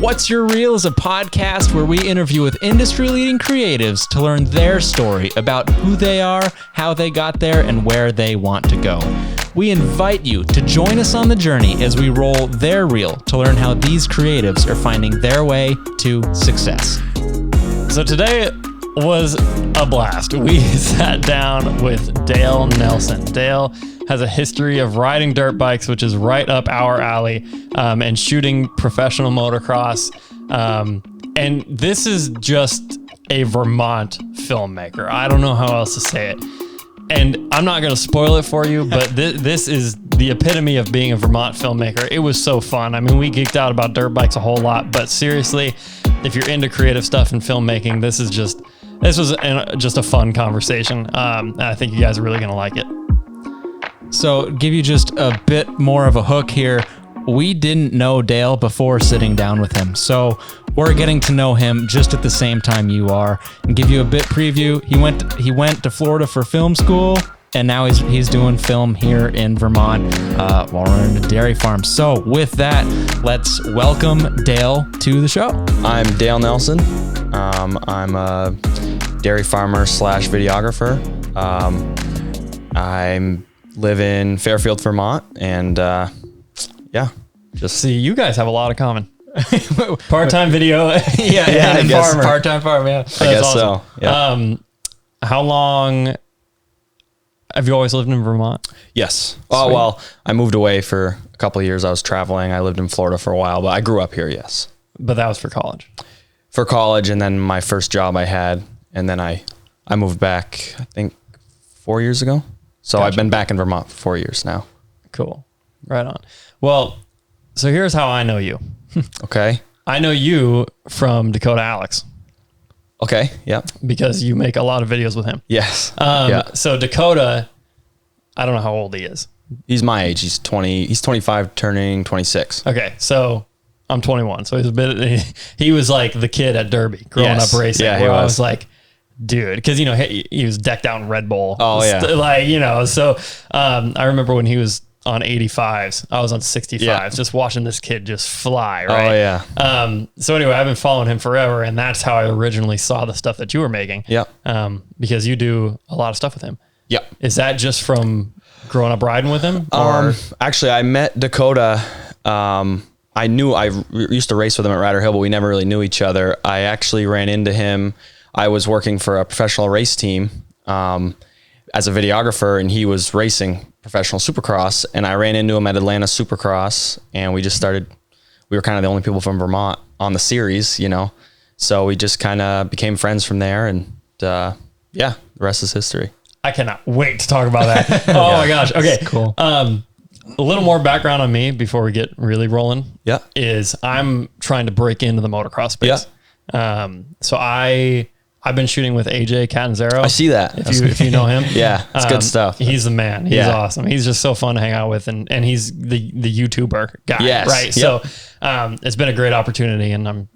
What's Your Reel is a podcast where we interview with industry-leading creatives to learn their story about who they are, how they got there, and where they want to go. We invite you to join us on the journey as we roll their reel to learn how these creatives are finding their way to success. So today was a blast. We sat down with Dale Nelson. Dale has a history of riding dirt bikes, which is right up our alley, and shooting professional motocross. And this is just a Vermont filmmaker. I don't know how else to say it. And I'm not going to spoil it for you, but this is the epitome of being a Vermont filmmaker. It was so fun. I mean, we geeked out about dirt bikes a whole lot, but seriously, if you're into creative stuff and filmmaking, this was just a fun conversation. I think you guys are really going to like it. So give you just a bit more of a hook here. We didn't know Dale before sitting down with him. So we're getting to know him just at the same time you are, and give you a bit preview. He went to Florida for film school, and now he's doing film here in Vermont while running a dairy farm. So with that, let's welcome Dale to the show. I'm Dale Nelson. I'm a dairy farmer / videographer. I live in Fairfield, Vermont, and See, you guys have a lot of common. Part-time video, I guess. farmer. Part-time farm, yeah. I guess awesome. So. Yeah. How long have you always lived in Vermont? Yes. Oh, well, I moved away for a couple of years. I was traveling. I lived in Florida for a while, but I grew up here. Yes. But that was for college. For college, and then my first job I had, and then I moved back, I think 4 years ago. So Gotcha. I've been back in Vermont for 4 years now. Cool. Right on. Well, so here's how I know you. Okay. I know you from Dakota Alex. Okay. Yeah. Because you make a lot of videos with him. Yes. So Dakota, I don't know how old he is. He's my age. He's 20. He's 25, turning 26. Okay. So I'm 21. So he was like the kid at Derby growing up racing. Yeah, where I was like, dude, because he was decked out in Red Bull. Oh yeah. So I remember when he was on 85s, I was on 65s, just watching this kid just fly. Right. Oh yeah. So anyway, I've been following him forever, and that's how I originally saw the stuff that you were making. Yeah. Because you do a lot of stuff with him. Yep. Is that just from growing up riding with him? Or? Actually, I met Dakota. I used to race with him at Ryder Hill, but we never really knew each other. I actually ran into him. I was working for a professional race team as a videographer, and he was racing professional supercross, and I ran into him at Atlanta Supercross, and we were kind of the only people from Vermont on the series, so we just kind of became friends from there, and the rest is history. I cannot wait to talk about that. Oh my gosh. Okay. Cool. A little more background on me before we get really rolling. Yeah. Is I'm trying to break into the motocross space. Yeah. So I've been shooting with AJ Catanzaro. I see that. If you know him. Yeah, it's good stuff. He's the man. He's awesome. He's just so fun to hang out with, and he's the YouTuber guy. Yes. Right. Yep. So it's been a great opportunity, and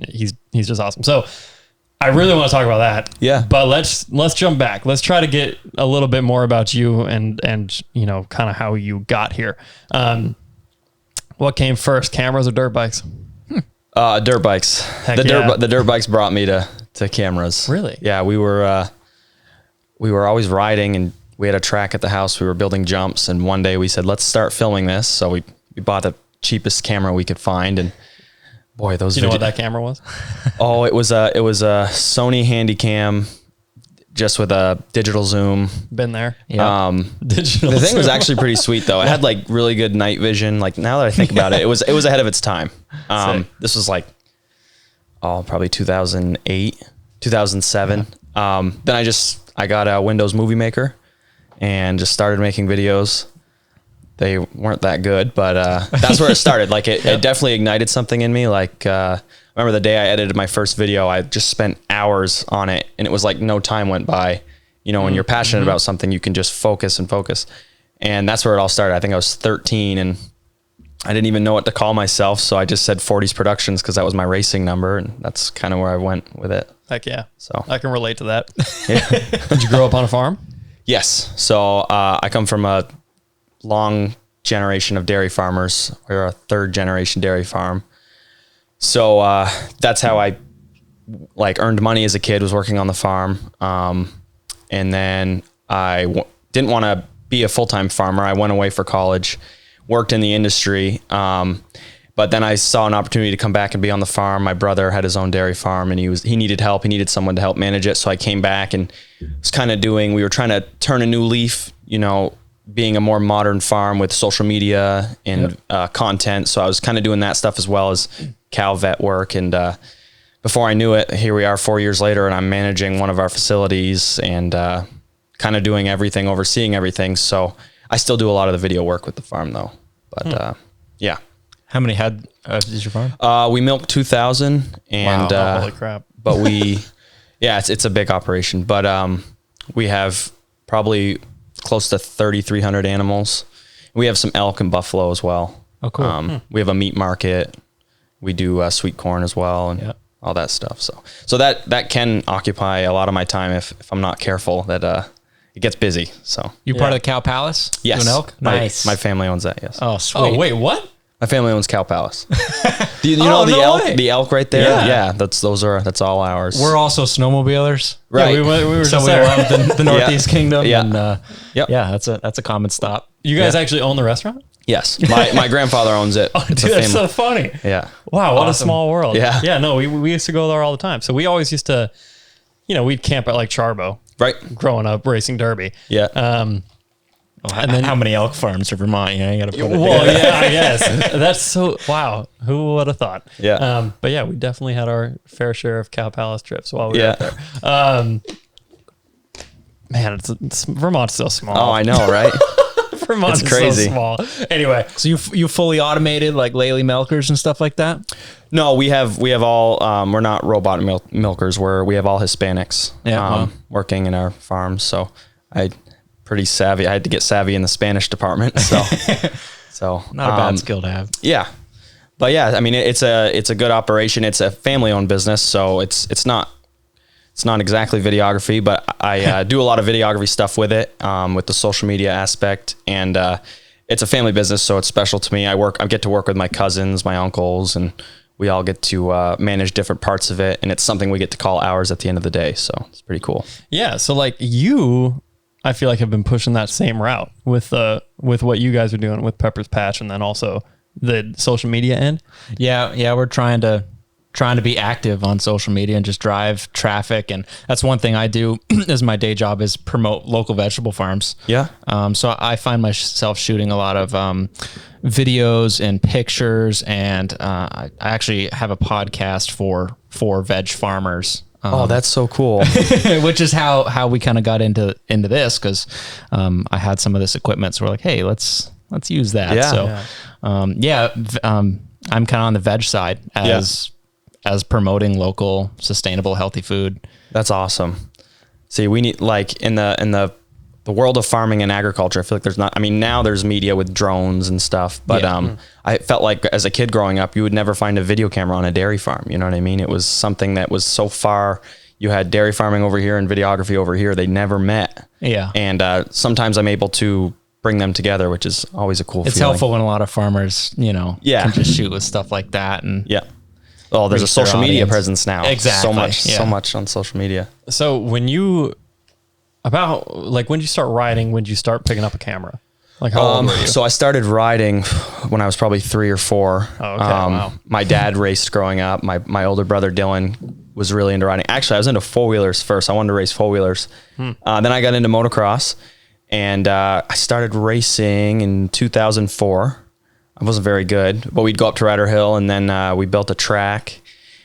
he's just awesome. So I really want to talk about that. Yeah. But let's jump back. Let's try to get a little bit more about you and kind of how you got here. What came first, cameras or dirt bikes? Dirt bikes. Heck The dirt bikes brought me to cameras. Really? Yeah, we were always riding, and we had a track at the house. We were building jumps, and one day we said, let's start filming this. So we bought the cheapest camera we could find, and boy, those. Do you know what that camera was? Oh, it was a Sony Handycam, just with a digital zoom. Been there. Yeah. Digital. The thing was actually pretty sweet though. It had like really good night vision. Like now that I think about it, it was ahead of its time. This was like, probably 2008, 2007. Then I got a Windows Movie Maker and just started making videos. They weren't that good, but that's where it started. Like it definitely ignited something in me. Like I remember the day I edited my first video, I just spent hours on it, and it was like no time went by. When you're passionate about something, you can just focus. And that's where it all started. I think I was 13, and I didn't even know what to call myself, so I just said 40s Productions because that was my racing number, and that's kind of where I went with it. Heck yeah. So I can relate to that. Yeah. Did you grow up on a farm? Yes. So I come from a long generation of dairy farmers. We're a third generation dairy farm. So that's how I like earned money as a kid, was working on the farm. And then I didn't want to be a full-time farmer. I went away for college, worked in the industry. But then I saw an opportunity to come back and be on the farm. My brother had his own dairy farm, and he needed help. He needed someone to help manage it. So I came back and was kind of we were trying to turn a new leaf, you know, being a more modern farm with social media and content. So I was kind of doing that stuff as well as cow vet work. And before I knew it, here we are 4 years later, and I'm managing one of our facilities and kind of doing everything, overseeing everything. So I still do a lot of the video work with the farm though. But yeah. How many head is your farm? We milk 2,000 and, Wow, holy crap. but it's a big operation, but, we have probably close to 3,300 animals. We have some elk and buffalo as well. Oh, cool. We have a meat market. We do sweet corn as well and all that stuff. So that can occupy a lot of my time if I'm not careful, that it gets busy. So You part of the Cow Palace? yes, Doing elk? Nice. My family owns that. Yes. Oh, sweet. Oh, wait, what? My family owns Cow Palace. Do you know the elk right there? Yeah. That's all ours. We're also snowmobilers. right. Yeah, we were So just we there. love the Northeast Kingdom. Yeah. And, Yep. yeah, that's a common stop. You guys actually own the restaurant? Yes. My grandfather owns it. It's Dude, a that's family. so funny. Yeah. Wow, what a Awesome. small world. Yeah. Yeah, no, we used to go there all the time. So we always used to, we'd camp at like Charbo Right. growing up racing Derby. Yeah. And then how many elk farms are Vermont? You got to put it Well, yeah, I guess. That's so, wow. Who would have thought? Yeah. But yeah, we definitely had our fair share of Cow Palace trips while we were Yeah. out there. Man, it's Vermont's so small. Oh, I know, right? Vermont's it's crazy. so small. Anyway, So you fully automated like Lely milkers and stuff like that? No, we have all. We're not robot milkers. We have all Hispanics. Yeah, wow. Working in our farms. So pretty savvy. I had to get savvy in the Spanish department. So Not a bad skill to have. Yeah, but yeah, I mean it's a good operation. It's a family owned business, so it's not exactly videography, but I do a lot of videography stuff with it, with the social media aspect, and it's a family business, so it's special to me. I get to work with my cousins, my uncles, and we all get to manage different parts of it, and it's something we get to call ours at the end of the day. So it's pretty cool. yeah. So like I feel like have been pushing that same route with what you guys are doing with Pepper's Patch, and then also the social media end. Yeah, we're trying to be active on social media and just drive traffic, and that's one thing I do as my day job is promote local vegetable farms. Yeah. So I find myself shooting a lot of videos and pictures, and I actually have a podcast for veg farmers. Oh, that's so cool. Which is how we kind of got into this, because I had some of this equipment, so we're like, hey, let's use that. Yeah. So I'm kind of on the veg side as promoting local, sustainable, healthy food. That's awesome. See, we need, like, in the world of farming and agriculture, I feel like there's not, I mean, now there's media with drones and stuff, but I felt like as a kid growing up, you would never find a video camera on a dairy farm. You know what I mean? It was something that was so far. You had dairy farming over here and videography over here. They never met. Yeah. And sometimes I'm able to bring them together, which is always a cool feeling. It's helpful when a lot of farmers, can just shoot with stuff like that. And Yeah. Oh, there's a reach their social media audience. presence now. Exactly. So much on social media. So when you start riding, when did you start picking up a camera? Like how old were you? So I started riding when I was probably 3 or 4. Oh, okay. Wow. My dad raced growing up. My older brother Dylan was really into riding. Actually, I was into 4-wheelers first. I wanted to race 4-wheelers. Then I got into motocross, and I started racing in 2004. I wasn't very good, but we'd go up to Rider Hill, and then we built a track,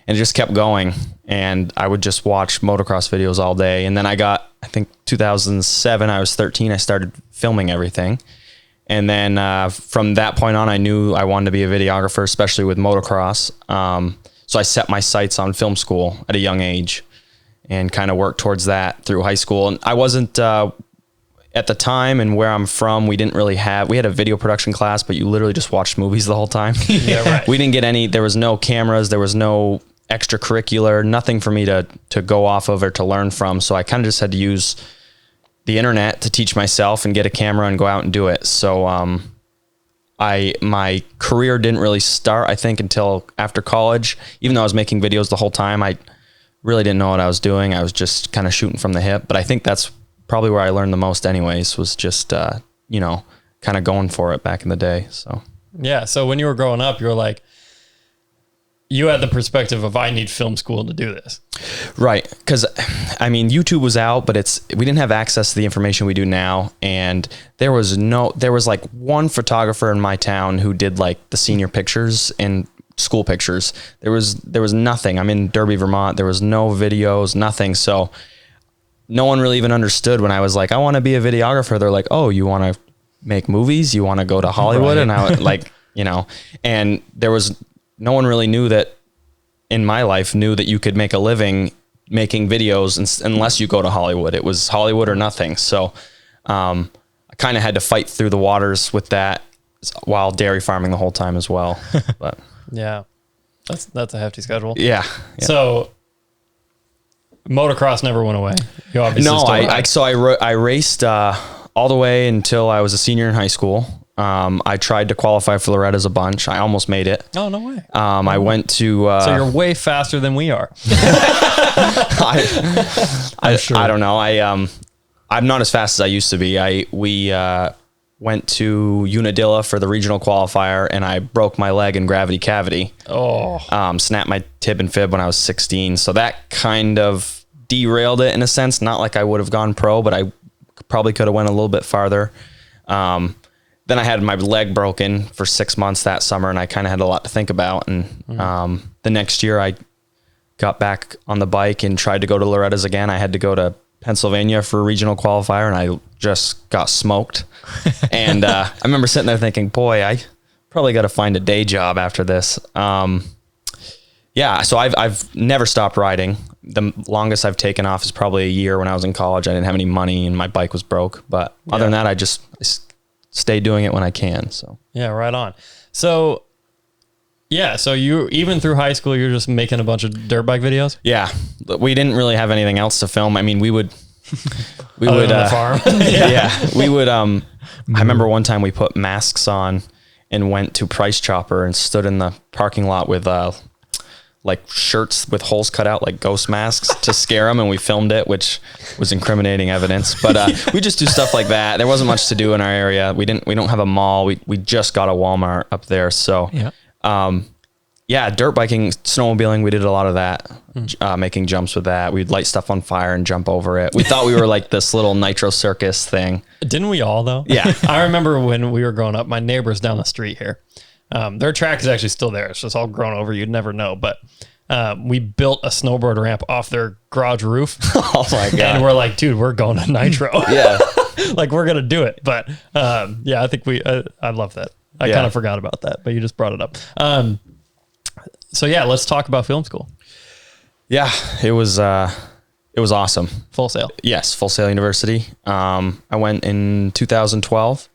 and it just kept going. And I would just watch motocross videos all day. And then I think 2007, I was 13. I started filming everything. And then from that point on, I knew I wanted to be a videographer, especially with motocross. So I set my sights on film school at a young age and kind of worked towards that through high school. And I wasn't, at the time and where I'm from, we had a video production class, but you literally just watched movies the whole time. Yeah, right. We didn't get there was no cameras, there was no extracurricular, nothing for me to go off of or to learn from. So I kind of just had to use the internet to teach myself and get a camera and go out and do it. So my career didn't really start, I think, until after college. Even though I was making videos the whole time, I really didn't know what I was doing. I was just kind of shooting from the hip. But I think that's probably where I learned the most anyways, was just, you know, kind of going for it back in the day. So, yeah. So when you were growing up, you were like, you had the perspective of, I need film school to do this. Right. Because, I mean, YouTube was out, but we didn't have access to the information we do now. And there was like one photographer in my town who did like the senior pictures and school pictures. There was nothing. I'm in Derby, Vermont. There was no videos, nothing. So no one really even understood when I was like, I want to be a videographer. They're like, oh, you want to make movies? You want to go to Hollywood? Right. And I was like, you know, and no one really knew that in my life knew that you could make a living making videos unless you go to Hollywood. It was Hollywood or nothing. So I kind of had to fight through the waters with that while dairy farming the whole time as well. But yeah, that's a hefty schedule. Yeah. So motocross never went away. You obviously I raced all the way until I was a senior in high school. I tried to qualify for Loretta's a bunch. I almost made it. Oh, no way. I went to... so you're way faster than we are. I'm sure. I don't know. I'm not as fast as I used to be. We went to Unadilla for the regional qualifier, and I broke my leg in gravity cavity. Oh. Snapped my tib and fib when I was 16. So that kind of derailed it in a sense. Not like I would have gone pro, but I probably could have went a little bit farther. Then I had my leg broken for 6 months that summer, and I kind of had a lot to think about. And the next year I got back on the bike and tried to go to Loretta's again. I had to go to Pennsylvania for a regional qualifier, and I just got smoked. And I remember sitting there thinking, boy, I probably got to find a day job after this. Yeah, so I've never stopped riding. The longest I've taken off is probably a year. When I was in college, I didn't have any money and my bike was broke. But other than that, I stay doing it when I can. So yeah, right on. So yeah, so you, even through high school, you're just making a bunch of dirt bike videos? Yeah, we didn't really have anything else to film. I mean, we would on the farm. We would I remember one time we put masks on and went to Price Chopper and stood in the parking lot with like shirts with holes cut out, like ghost masks, to scare them, and we filmed it, which was incriminating evidence. But we just do stuff like that. There wasn't much to do in our area. We don't have a mall. We just got a Walmart up there. So dirt biking, snowmobiling, we did a lot of that, making jumps with that. We'd light stuff on fire and jump over it. We thought we were like this little nitro circus thing. Didn't we all though? Yeah. I remember when we were growing up, my neighbors down the street here, their track is actually still there. It's just all grown over. You'd never know. But we built a snowboard ramp off their garage roof. Oh my God. And we're like, dude, we're going to nitro. Yeah. Like we're going to do it. But I think I love that. I kind of forgot about that, but you just brought it up. So yeah, let's talk about film school. Yeah, it was awesome. Full Sail. Yes, Full Sail University. I went in 2012,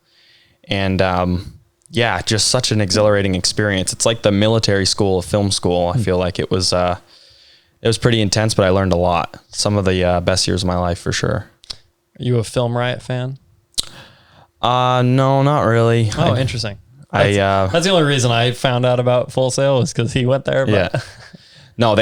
and just such an exhilarating experience. It's like the military school of film school. I feel like it was pretty intense, but I learned a lot. Some of the best years of my life for sure. Are you a Film Riot fan? No, not really. Oh, interesting. That's the only reason I found out about Full Sail was because he went there. But. Yeah. No,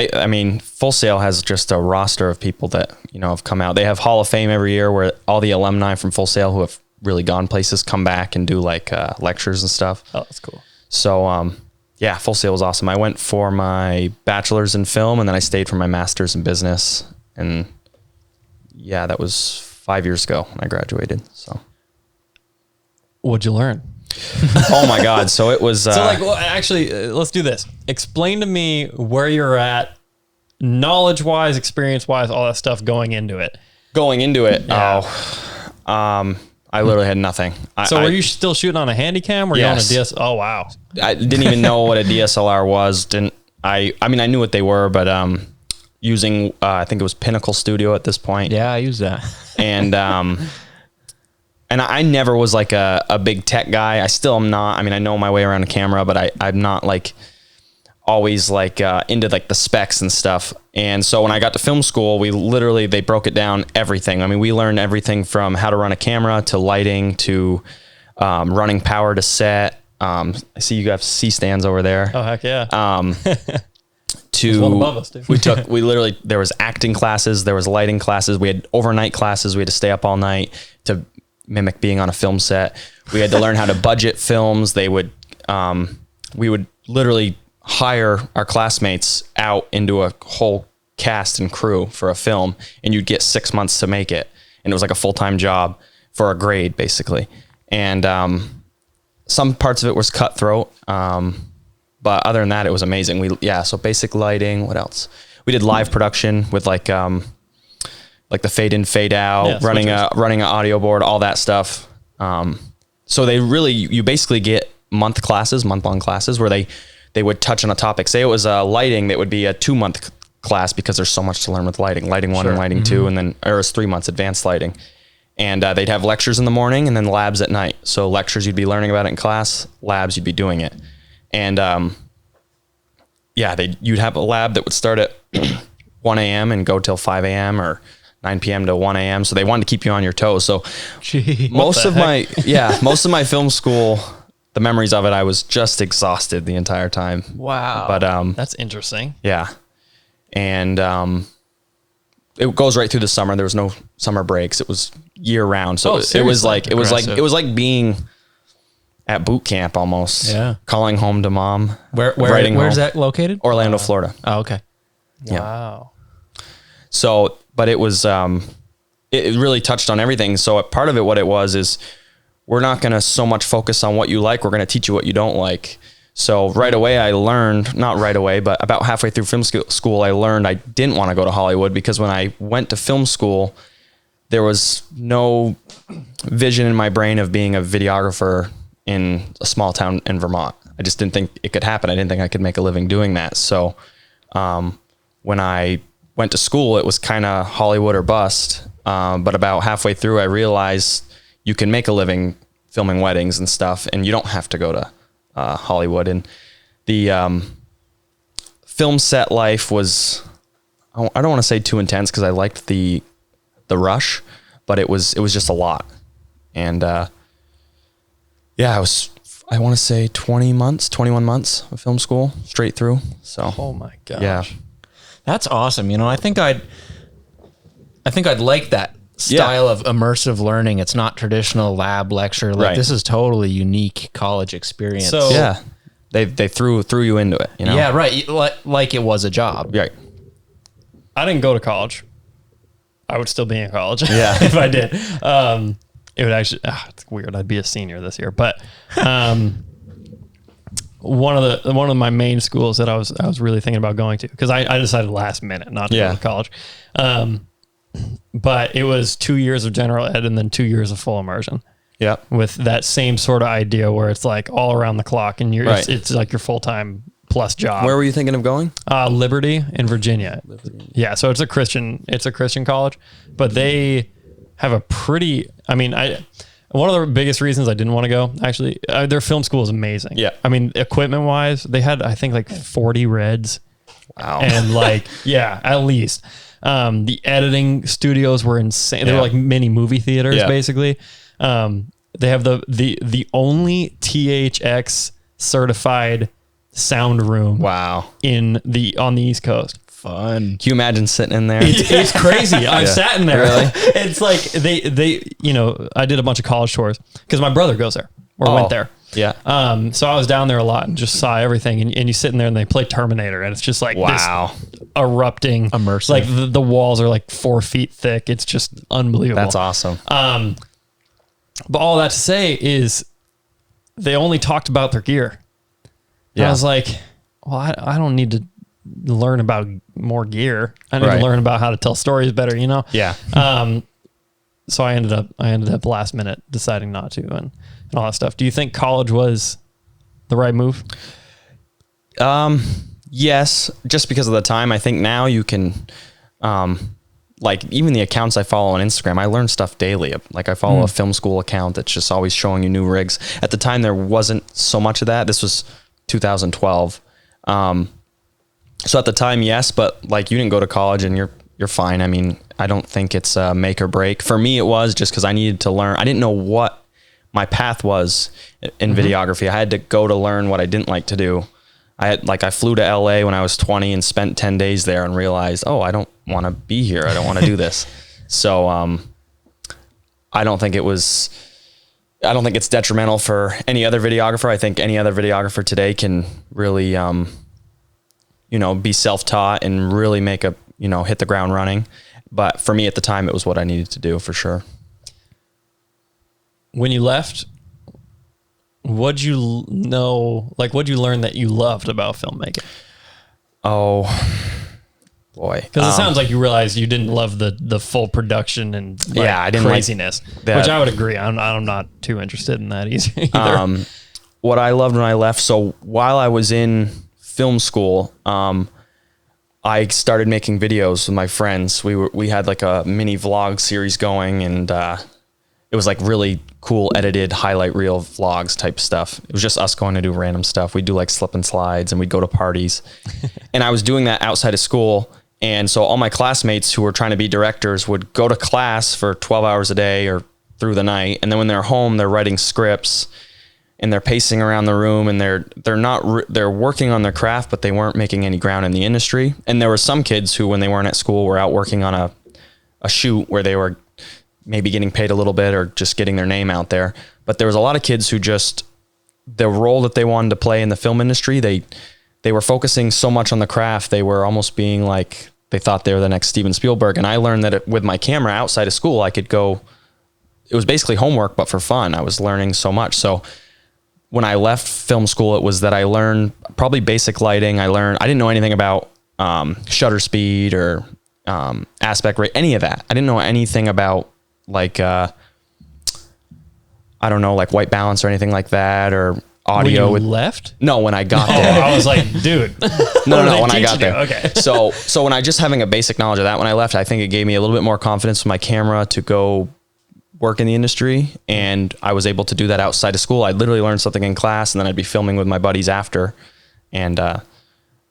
Full Sail has just a roster of people that, have come out. They have Hall of Fame every year where all the alumni from Full Sail who have really gone places come back and do like lectures and stuff. Oh, that's cool. So, Full Sail was awesome. I went for my bachelor's in film, and then I stayed for my master's in business. And that was 5 years ago when I graduated. So what'd you learn? Oh my God. So it was, let's do this. Explain to me where you're at knowledge wise, experience wise, all that stuff going into it. Yeah. I literally had nothing. Were you still shooting on a Handycam? Were you on a DS? Oh, wow. I didn't even know what a DSLR was. I knew what they were, but, using, I think it was Pinnacle Studio at this point. Yeah, I use that. And I never was like a big tech guy. I still am not. I mean, I know my way around a camera, but I'm not like always like into like the specs and stuff. And so when I got to film school, they broke it down everything. I mean, we learned everything from how to run a camera to lighting to running power to set, I see you have C stands over there. Oh, heck yeah. To one above us, too. we literally, there was acting classes, there was lighting classes, we had overnight classes, we had to stay up all night to mimic being on a film set. We had to learn how to budget films. We would literally hire our classmates out into a whole cast and crew for a film, and you'd get 6 months to make it. And it was like a full-time job for a grade, basically. And some parts of it was cutthroat. But other than that, it was amazing. So basic lighting. What else? We did live production with like the fade in, fade out, running an audio board, all that stuff. So you basically get month-long classes where they would touch on a topic. Say it was lighting, that would be a 2-month class because there's so much to learn with lighting. Lighting 1 and lighting 2, and then it was 3 months advanced lighting. And they'd have lectures in the morning and then labs at night. So lectures, you'd be learning about it in class. Labs, you'd be doing it. And you'd have a lab that would start at 1 a.m. and go till 5 a.m. or 9 p.m. to 1 a.m. So they wanted to keep you on your toes. So most of my film school, the memories of it, I was just exhausted the entire time. Wow. But that's interesting. Yeah. And it goes right through the summer. There was no summer breaks. It was year round. So it was like being at boot camp almost. Yeah. Calling home to mom. Where's that located? Orlando, Florida. Oh, okay. Yeah. Wow. So, but it was, it really touched on everything. So part of it, what it was is, we're not going to so much focus on what you like. We're going to teach you what you don't like. So right away I learned, not right away, but about halfway through film school, I learned I didn't want to go to Hollywood, because when I went to film school, there was no vision in my brain of being a videographer in a small town in Vermont. I just didn't think it could happen. I didn't think I could make a living doing that. So when I went to school, it was kind of Hollywood or bust. But about halfway through, I realized you can make a living filming weddings and stuff, and you don't have to go to Hollywood. And the film set life was, I don't want to say too intense, because I liked the rush, but it was just a lot. And I want to say 21 months of film school straight through. So oh my gosh. Yeah. That's awesome. I think I'd like that style of immersive learning. It's not traditional lab lecture. Like This is totally unique college experience. So yeah, they threw you into it. Yeah, right. Like it was a job. Right. I didn't go to college. I would still be in college. Yeah. If I did. It would actually, it's weird. I'd be a senior this year, but one of my main schools that I was really thinking about going to, because I decided last minute not to go to college. But it was 2 years of general ed and then 2 years of full immersion. Yeah. With that same sort of idea where it's like all around the clock, and it's like your full-time plus job. Where were you thinking of going? Liberty in Virginia. Yeah. So it's a Christian college, but they have a pretty, one of the biggest reasons I didn't want to go, actually, their film school is amazing. Yeah. Equipment wise, they had, I think, like 40 Reds. Wow. And at least. The editing studios were insane. They were like mini movie theaters, basically. They have the only THX certified sound room. Wow. On the East Coast. Fun. Can you imagine sitting in there? It's crazy. I've sat in there. Really? It's like they I did a bunch of college tours because my brother goes there or went there. Yeah. So I was down there a lot and just saw everything, and you sit in there and they play Terminator, and it's just like this erupting immersive. Like the walls are like 4 feet thick. It's just unbelievable. That's awesome. But all that to say is they only talked about their gear. And Yeah. I was like, well, I don't need to learn about more gear. I need to learn about how to tell stories better, Yeah. So I ended up last minute deciding not to and all that stuff. Do you think college was the right move? Yes, just because of the time. I think now you can, even the accounts I follow on Instagram, I learn stuff daily. Like I follow a film school account that's just always showing you new rigs. At the time, there wasn't so much of that. This was 2012. So at the time, yes, but you didn't go to college and you're fine. I don't think it's a make or break. For me, it was just because I needed to learn. I didn't know what my path was in videography. I had to go to learn what I didn't like to do. I flew to LA when I was 20 and spent 10 days there and realized, oh, I don't want to be here. I don't want to do this. So, I don't think it's detrimental for any other videographer. I think any other videographer today can really, be self-taught and really hit the ground running. But for me at the time, it was what I needed to do for sure. When you left, what'd you learn that you loved about filmmaking? Oh boy. Because it sounds like you realized you didn't love the full production and I didn't craziness, which I would agree. I'm not too interested in that either. What I loved when I left. So while I was in film school, I started making videos with my friends. We had like a mini vlog series going, and it was like really cool edited highlight reel vlogs type stuff. It was just us going to do random stuff. We'd do like slip and slides, and we'd go to parties. And I was doing that outside of school. And so all my classmates who were trying to be directors would go to class for 12 hours a day or through the night. And then when they're home, they're writing scripts and they're pacing around the room, and they're working on their craft, but they weren't making any ground in the industry. And there were some kids who, when they weren't at school, were out working on a shoot where they were maybe getting paid a little bit or just getting their name out there. But there was a lot of kids who the role that they wanted to play in the film industry, they were focusing so much on the craft. They were almost being like, they thought they were the next Steven Spielberg. And I learned that with my camera outside of school, I could go, it was basically homework, but for fun. I was learning so much. So when I left film school, it was that I learned probably basic lighting. I didn't know anything about shutter speed or aspect rate, any of that. I didn't know anything about like, I don't know, like white balance or anything like that, or audio. When you left? No, when I got there. I was like, dude. No, when I got there. Okay. So when I just having a basic knowledge of that, when I left, I think it gave me a little bit more confidence with my camera to go work in the industry. And I was able to do that outside of school. I literally learned something in class, and then I'd be filming with my buddies after. And I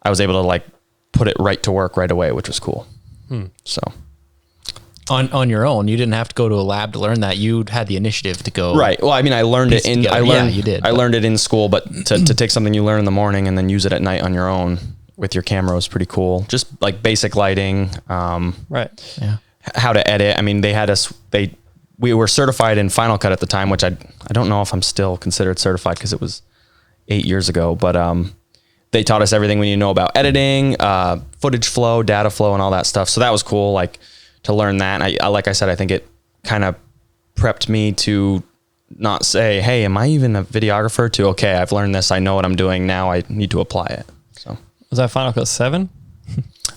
was able to like put it right to work right away, which was cool. So on your own, you didn't have to go to a lab to learn that. You had the initiative to go. Right. Well, I mean, I learned it you did. I learned it in school, but to take something you learn in the morning and then use it at night on your own with your camera was pretty cool. Just like basic lighting, right. Yeah. How to edit. I mean, we were certified in Final Cut at the time, which I don't know if I'm still considered certified because it was 8 years ago, but they taught us everything we need to know about editing, footage flow, data flow, and all that stuff. So that was cool, like to learn that. And like I said, I think it kind of prepped me to not say, hey, am I even a videographer, to, okay, I've learned this, I know what I'm doing, now I need to apply it. So was that Final Cut 7?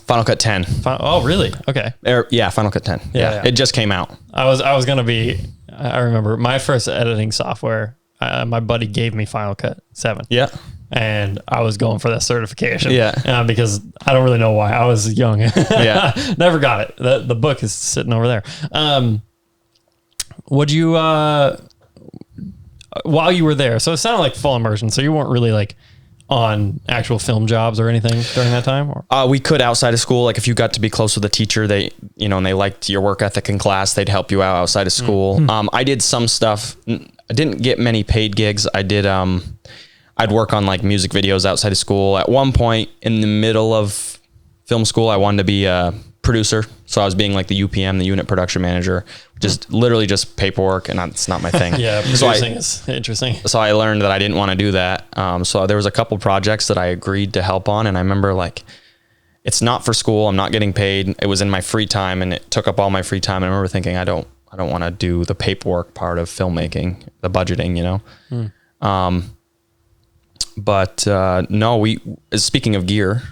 Final Cut 10. Oh, really? Okay. Yeah, Final Cut 10. Yeah. It just came out. I was going to be, I remember my first editing software, my buddy gave me Final Cut 7. Yeah. And I was going for that certification. Yeah. Because I don't really know why. I was young. Yeah. Never got it. The book is sitting over there. Would you, while you were there, so it sounded like full immersion, so you weren't really like on actual film jobs or anything during that time? Or? We could outside of school. Like if you got to be close with a teacher, and they liked your work ethic in class, they'd help you out outside of school. I did some stuff. I didn't get many paid gigs. I did, I'd work on like music videos outside of school. At one point in the middle of film school, I wanted to be a producer. So I was being like the UPM, the unit production manager, just literally just paperwork, and that's not my thing. Yeah, producing is interesting. So I learned that I didn't want to do that. So there was a couple projects that I agreed to help on, and I remember like, it's not for school. I'm not getting paid. It was in my free time, and it took up all my free time. And I remember thinking, I don't want to do the paperwork part of filmmaking, the budgeting, But no, speaking of gear,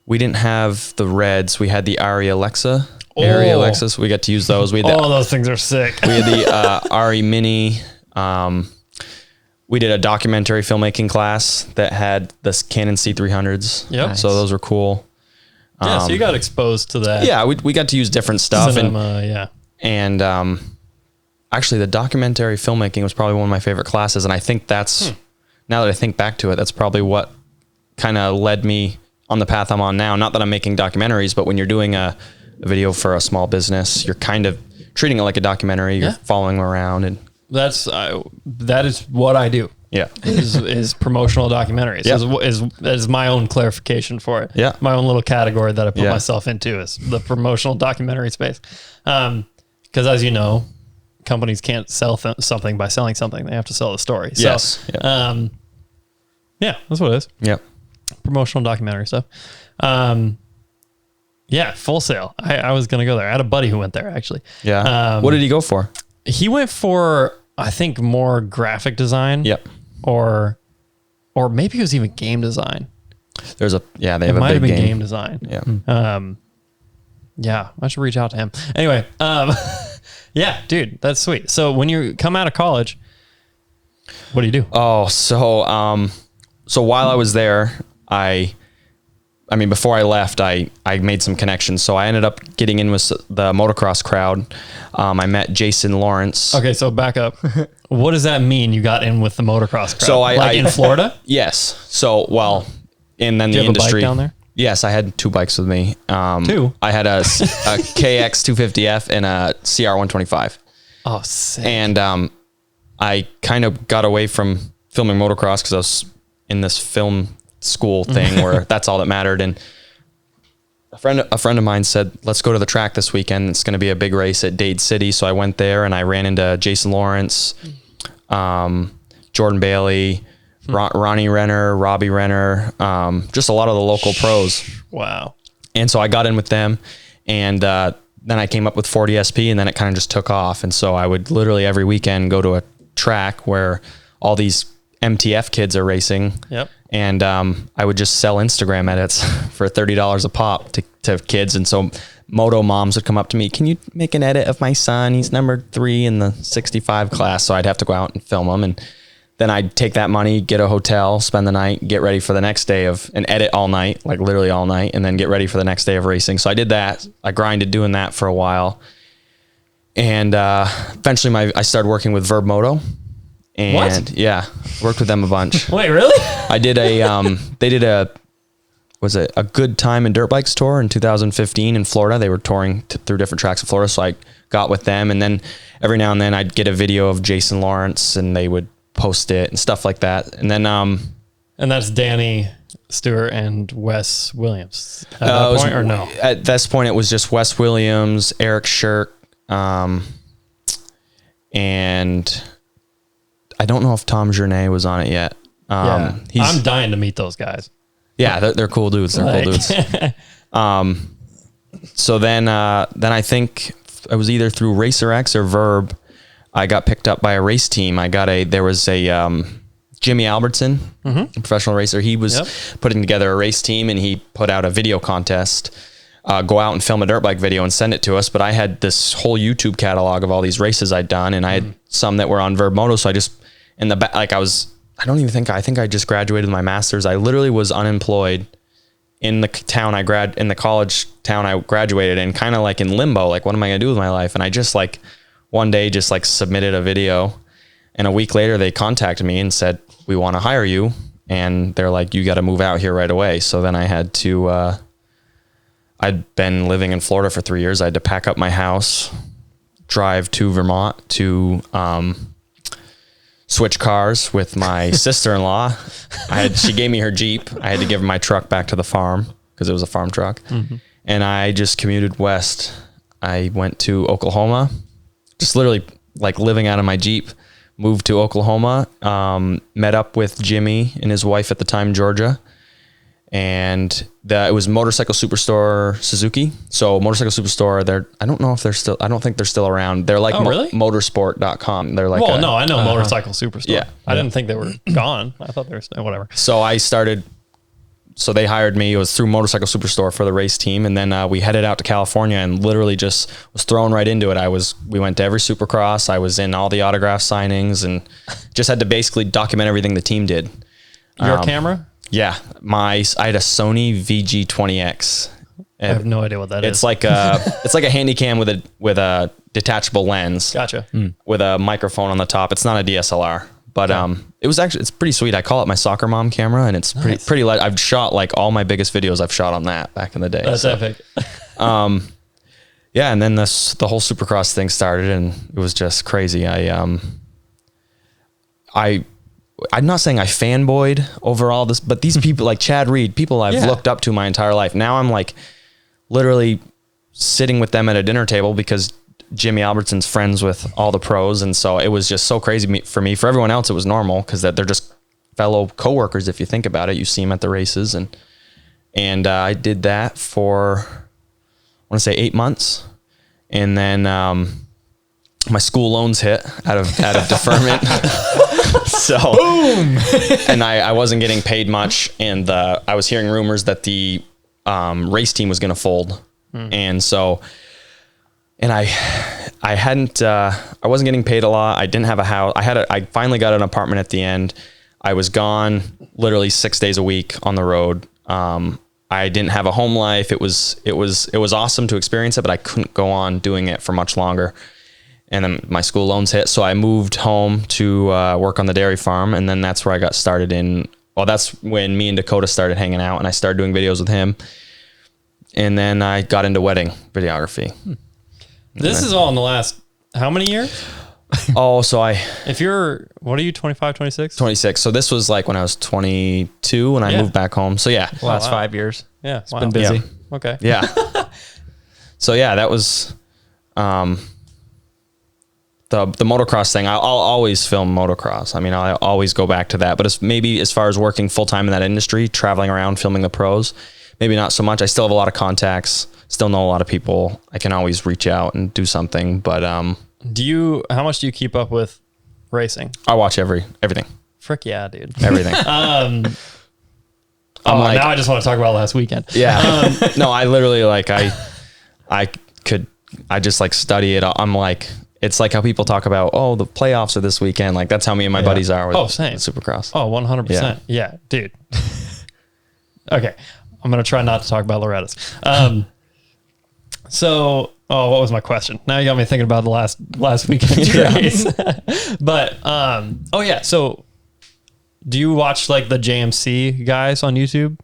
we didn't have the Reds. We had the Arri Alexa. Arri Alexas. We got to use those. Those things are sick. We had the Arri Mini. We did a documentary filmmaking class that had the Canon C300s. Yep. Nice. So those were cool. Yeah, so you got exposed to that. Yeah, we got to use different stuff. Cinema, And actually, the documentary filmmaking was probably one of my favorite classes. And I think that's... Now that I think back to it, that's probably what kind of led me on the path I'm on now. Not that I'm making documentaries, but when you're doing a video for a small business, you're kind of treating it like a documentary. You're following them around and that is what I do. Yeah. is promotional documentaries. Yeah. Is my own clarification for it. Yeah. My own little category that I put Yeah. myself into is the promotional documentary space. Because as you know, companies can't sell something by selling something. They have to sell the story. Yes. So, yeah, that's what it is. Yeah. Promotional documentary stuff. Yeah, Full Sail. I was going to go there. I had a buddy who went there actually. Yeah. What did he go for? He went for, I think, more graphic design. Yep. Or maybe it was even game design. They have It a might have big been game design. Yeah. Yeah, I should reach out to him. Anyway, yeah, dude, that's sweet. So when you come out of college, what do you do? Oh, so while I was there, before I left, I made some connections. So I ended up getting in with the motocross crowd. I met Jason Lawrence. Okay, so back up. What does that mean? You got in with the motocross crowd? So in Florida? Yes. So, and then Do you the have industry a bike down there? Yes, I had 2 bikes with me. 2? I had a KX 250F and a CR 125. Oh, sick. And I kind of got away from filming motocross because I was in this film school thing where that's all that mattered. And a friend of mine said, let's go to the track this weekend. It's going to be a big race at Dade City. So I went there and I ran into Jason Lawrence, Jordan Bailey, Ronnie Renner, Robbie Renner, just a lot of the local pros. Wow. And so I got in with them, and then I came up with 40 SP, and then it kind of just took off. And so I would literally every weekend go to a track where all these MTF kids are racing. Yep. And I would just sell Instagram edits for $30 a pop to kids. And so moto moms would come up to me, can you make an edit of my son? He's number 3 in the 65 class. So I'd have to go out and film them. And then I'd take that money, get a hotel, spend the night, get ready for the next day and edit all night, like literally all night, and then get ready for the next day of racing. So I did that. I grinded doing that for a while. And eventually I started working with Verb Moto. And what? Yeah, worked with them a bunch. Wait, really? I did they did a Good Time in Dirt Bikes tour in 2015 in Florida. They were touring through different tracks in Florida. So I got with them, and then every now and then I'd get a video of Jason Lawrence and they would post it and stuff like that. And then, and that's Danny Stewart and Wes Williams at that point, or no? At this point, it was just Wes Williams, Eric Shirk, and I don't know if Tom Journet was on it yet. Yeah. I'm dying to meet those guys. Yeah, they're cool dudes. They're cool dudes. So then I think it was either through Racer X or Verb, I got picked up by a race team. There was a Jimmy Albertson, a professional racer. He was putting together a race team, and he put out a video contest. Go out and film a dirt bike video and send it to us. But I had this whole YouTube catalog of all these races I'd done, and I had some that were on Verb Moto. So I just in the back, I think I just graduated my master's. I literally was unemployed in the town in the college town I graduated in, kind of like in limbo. Like, what am I gonna do with my life? And I just one day just submitted a video, and a week later they contacted me and said, we want to hire you. And they're like, you got to move out here right away. So then I had to, I'd been living in Florida for 3 years. I had to pack up my house, drive to Vermont to, switch cars with my sister-in-law. She gave me her Jeep. I had to give her my truck back to the farm because it was a farm truck. And I just commuted west. I went to Oklahoma, just literally living out of my Jeep, moved to Oklahoma, met up with Jimmy and his wife at the time, Georgia. And it was Motorcycle Superstore Suzuki. So Motorcycle Superstore, I don't think they're still around. They're like really? motorsport.com. They're like, no, I know Motorcycle Superstore. Yeah. I didn't think they were gone. I thought they were whatever. So they hired me. It was through Motorcycle Superstore for the race team. And then we headed out to California and literally just was thrown right into it. We went to every Supercross. I was in all the autograph signings and just had to basically document everything the team did. Your camera? Yeah. I had a Sony VG20X. I have no idea what that is. It's like a handy cam with a detachable lens. Gotcha. With a microphone on the top. It's not a DSLR. But it's pretty sweet. I call it my soccer mom camera, and it's nice. pretty light. I've shot all my biggest videos I've shot on that back in the day. That's epic. Yeah, and then the whole Supercross thing started, and it was just crazy. I'm not saying I fanboyed over all this, but these people like Chad Reed, people I've looked up to my entire life. Now I'm like literally sitting with them at a dinner table because Jimmy Albertson's friends with all the pros. And so it was just so crazy for me. For everyone else, it was normal because they're just fellow coworkers. If you think about it, you see them at the races, and I did that for, I want to say 8 months. And then, my school loans hit out of deferment. So, boom. And I wasn't getting paid much. And, I was hearing rumors that the, race team was going to fold. And so, and I wasn't getting paid a lot. I didn't have a house. I finally got an apartment at the end. I was gone literally 6 days a week on the road. I didn't have a home life. It was awesome to experience it, but I couldn't go on doing it for much longer. And then my school loans hit. So I moved home to, work on the dairy farm. And then that's where I got started that's when me and Dakota started hanging out, and I started doing videos with him. And then I got into wedding videography. This is all in the last, how many years? Oh, so if you're, what are you, 25, 26? 26. So this was like when I was 22 when I moved back home. So yeah. Last 5 years. Yeah. It's been busy. Yeah. Okay. Yeah. So yeah, that was, the motocross thing. I'll always film motocross. I mean, I always go back to that, but it's maybe as far as working full time in that industry, traveling around, filming the pros, maybe not so much. I still have a lot of contacts, still know a lot of people. I can always reach out and do something, but, how much do you keep up with racing? I watch everything. Frick yeah, dude. Everything. Now I just want to talk about last weekend. Yeah. No, I literally I just like study it. I'm like, it's like how people talk about, oh, the playoffs are this weekend. Like that's how me and my buddies are with same. Supercross. Oh, 100%. Yeah, dude. Okay. I'm going to try not to talk about Loretta's. What was my question? Now you got me thinking about the last weekend's race. But, so do you watch like the JMC guys on YouTube?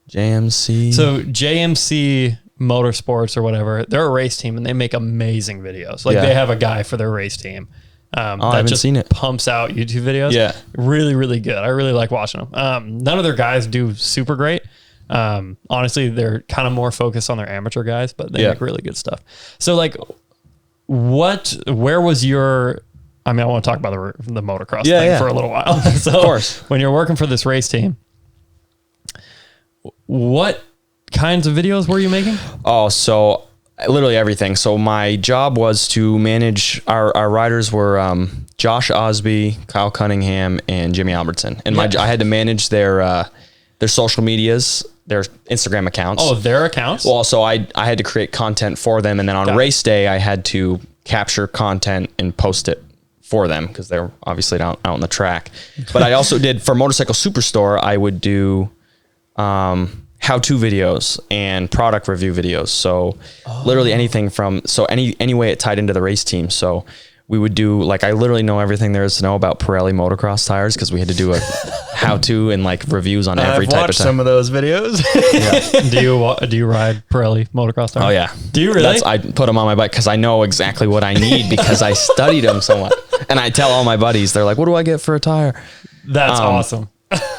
JMC. So JMC Motorsports or whatever, they're a race team and they make amazing videos. Like they have a guy for their race team. I haven't seen it. Pumps out YouTube videos. Yeah. Really, really good. I really like watching them. None of their guys do super great. Honestly, they're kind of more focused on their amateur guys, but they make really good stuff. So like where was your, I mean, I want to talk about the motocross thing for a little while. So of course, when you're working for this race team, what kinds of videos were you making? Oh, so literally everything. So my job was to manage our riders were, Josh Osby, Kyle Cunningham, and Jimmy Albertson. And I had to manage their social medias, their Instagram accounts. Oh, their accounts? Well, so I had to create content for them. And then on race day, I had to capture content and post it for them because they're obviously out on the track. But I also did, for Motorcycle Superstore, I would do how-to videos and product review videos. So literally anything from, any way it tied into the race team. So we would do, like, I literally know everything there is to know about Pirelli motocross tires because we had to do a how-to and like reviews on every type of tire. I've watched some of those videos. Yeah. Do you ride Pirelli motocross tires? Oh yeah. Do you really? I put them on my bike because I know exactly what I need because I studied them so much. And I tell all my buddies, they're like, what do I get for a tire? That's awesome.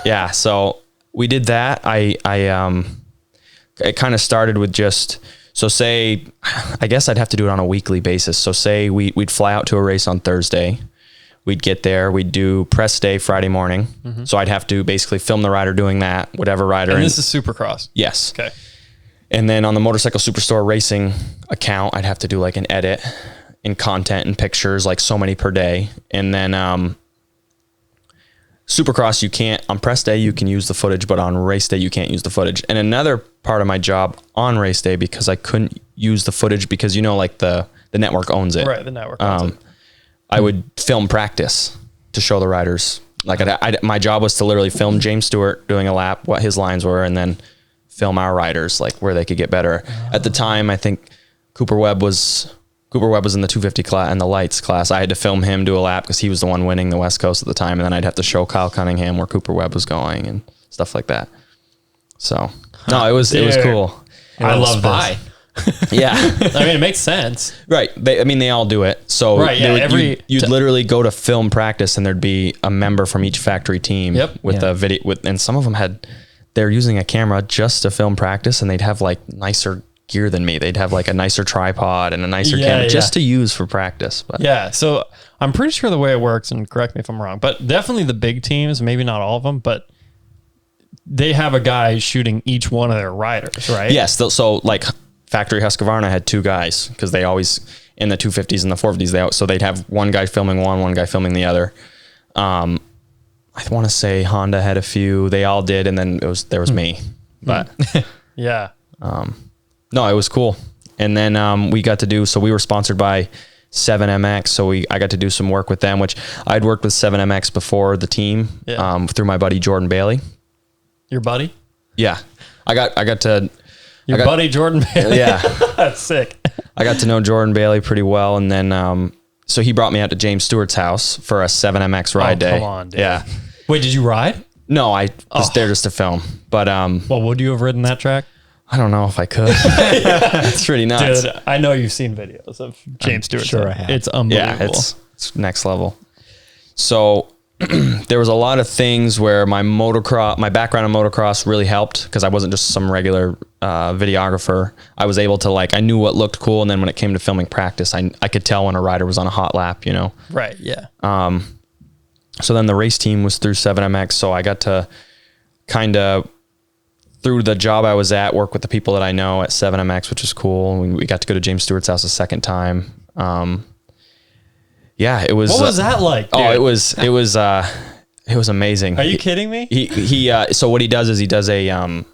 Yeah. So we did that. It kind of started with just, so say, I guess I'd have to do it on a weekly basis. So say we'd fly out to a race on Thursday. We'd get there. We'd do press day Friday morning. Mm-hmm. So I'd have to basically film the rider doing that, whatever rider. And this is Supercross? Yes. Okay. And then on the Motorcycle Superstore racing account, I'd have to do like an edit in content and pictures, like so many per day. And then Supercross, you can't, on press day, you can use the footage, but on race day, you can't use the footage. And another part of my job on race day, because I couldn't use the footage because, like the network owns it. Right, the network owns it. I would film practice to show the riders. Like my job was to literally film James Stewart doing a lap, what his lines were, and then film our riders, like where they could get better. At the time, I think Cooper Webb was in the 250 class and the lights class. I had to film him do a lap because he was the one winning the West Coast at the time. And then I'd have to show Kyle Cunningham where Cooper Webb was going and stuff like that. So no, it was cool. I love this. Yeah. I mean, it makes sense. Right. They all do it. So Right, yeah, you'd literally go to film practice and there'd be a member from each factory team Yep. with a video and some of them they're using a camera just to film practice, and they'd have like nicer gear than me. They'd have like a nicer tripod and a nicer camera just to use for practice. But yeah. So I'm pretty sure the way it works, and correct me if I'm wrong, but definitely the big teams, maybe not all of them, but they have a guy shooting each one of their riders, right? yes. So like Factory Husqvarna had two guys because they always in the 250s and the 450s. So they'd have one guy filming one guy filming the other. I want to say Honda had a few. They all did, and then there was me. But Yeah. no, it was cool. And then we got to do. So we were sponsored by 7MX. So I got to do some work with them, which I'd worked with 7MX before the team through my buddy Jordan Bailey. Your buddy? Yeah, I got to. Your buddy Jordan Bailey? Yeah. That's sick. I got to know Jordan Bailey pretty well, and then so he brought me out to James Stewart's house for a 7MX ride day. Come on, dude. Yeah. Wait, did you ride? No, I was there just to film. But Well, would you have ridden that track? I don't know if I could. It's pretty nuts. Dude, I know you've seen videos of James Stewart. sure I have. It's unbelievable. Yeah, it's next level. So there was a lot of things where my background in motocross really helped because I wasn't just some regular videographer. I was able to I knew what looked cool, and then when it came to filming practice, I could tell when a rider was on a hot lap, you know. Right, yeah. So then the race team was through 7MX, so I got to kind of, through the job I was at, work with the people that I know at 7MX, which is cool. We got to go to James Stewart's house a second time. Yeah, it was. What was that like, dude? Oh, it was amazing. Are you kidding me? He so what he does is he does a